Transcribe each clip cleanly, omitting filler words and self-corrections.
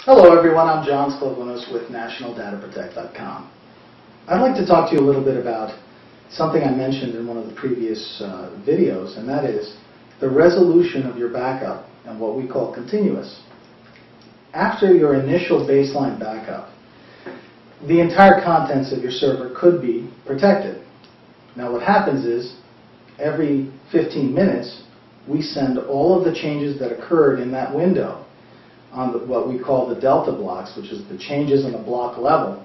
Hello everyone, I'm John Sklovunos with NationalDataProtect.com. I'd like to talk to you a little bit about something I mentioned in one of the previous videos, and that is the resolution of your backup and what we call continuous. After your initial baseline backup, the entire contents of your server could be protected. Now what happens is, every 15 minutes, we send all of the changes that occurred in that window on what we call the delta blocks, which is the changes on the block level,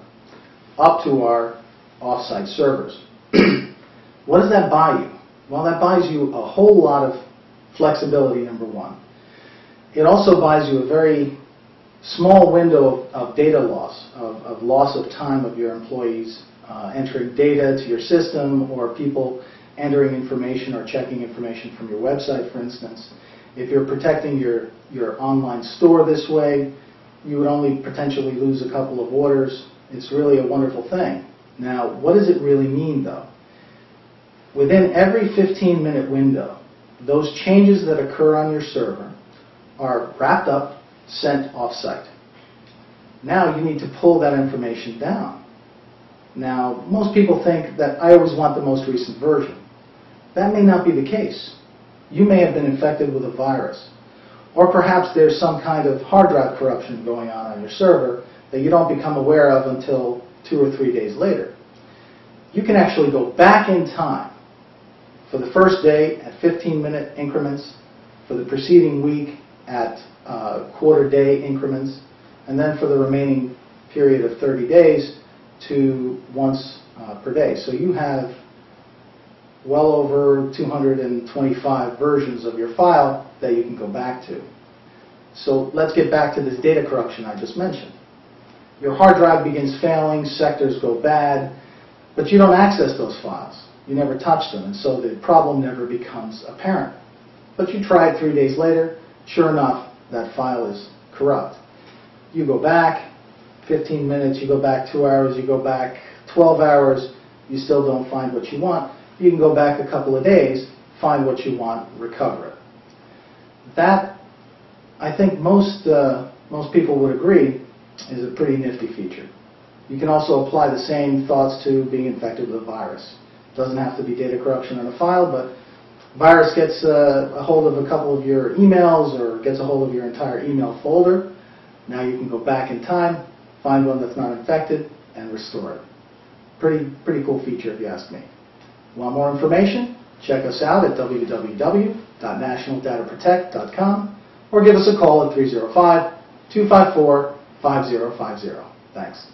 up to our offsite servers. What does that buy you? Well, that buys you a whole lot of flexibility, number one. It also buys you a very small window of data loss, of loss of time of your employees entering data to your system, or people entering information or checking information from your website, for instance. If you're protecting your online store this way, you would only potentially lose a couple of orders. It's really a wonderful thing. Now, what does it really mean, though? Within every 15-minute window, those changes that occur on your server are wrapped up, sent off-site. Now you need to pull that information down. Now, most people think that I always want the most recent version. That may not be the case. You may have been infected with a virus, or perhaps there's some kind of hard drive corruption going on your server that you don't become aware of until 2 or 3 days later. You can actually go back in time for the first day at 15-minute increments, for the preceding week at quarter-day increments, and then for the remaining period of 30 days to once per day. So you have well over 225 versions of your file that you can go back to. So let's get back to this data corruption I just mentioned. Your hard drive begins failing, sectors go bad, but you don't access those files. You never touch them, and so the problem never becomes apparent. But you try it 3 days later, sure enough, that file is corrupt. You go back 15 minutes, you go back 2 hours, you go back 12 hours, you still don't find what you want. You can go back a couple of days, find what you want, recover it. That, I think most people would agree, is a pretty nifty feature. You can also apply the same thoughts to being infected with a virus. It doesn't have to be data corruption on a file, but virus gets a hold of a couple of your emails or gets a hold of your entire email folder. Now you can go back in time, find one that's not infected, and restore it. Pretty cool feature if you ask me. Want more information? Check us out at www.nationaldataprotect.com or give us a call at 305-254-5050. Thanks.